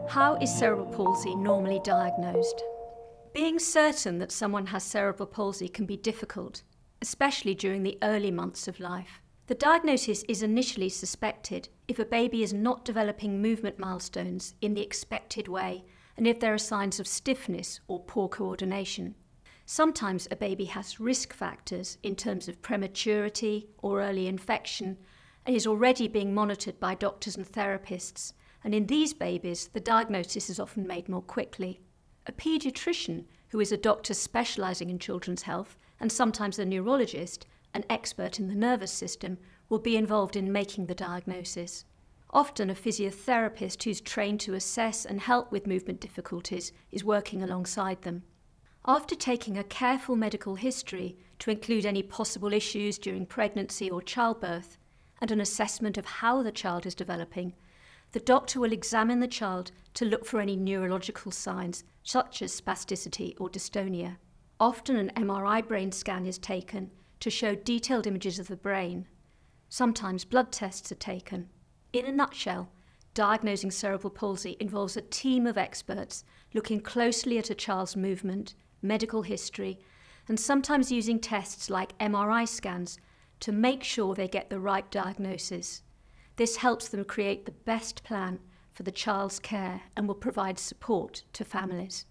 How is cerebral palsy normally diagnosed? Being certain that someone has cerebral palsy can be difficult, especially during the early months of life. The diagnosis is initially suspected if a baby is not developing movement milestones in the expected way and if there are signs of stiffness or poor coordination. Sometimes a baby has risk factors in terms of prematurity or early infection and is already being monitored by doctors and therapists, and in these babies the diagnosis is often made more quickly. A paediatrician, who is a doctor specialising in children's health, and sometimes a neurologist, an expert in the nervous system, will be involved in making the diagnosis. Often a physiotherapist who's trained to assess and help with movement difficulties is working alongside them. After taking a careful medical history to include any possible issues during pregnancy or childbirth, and an assessment of how the child is developing, the doctor will examine the child to look for any neurological signs, such as spasticity or dystonia. Often an MRI brain scan is taken to show detailed images of the brain. Sometimes blood tests are taken. In a nutshell, diagnosing cerebral palsy involves a team of experts looking closely at a child's movement, medical history, and sometimes using tests like MRI scans to make sure they get the right diagnosis. This helps them create the best plan for the child's care and will provide support to families.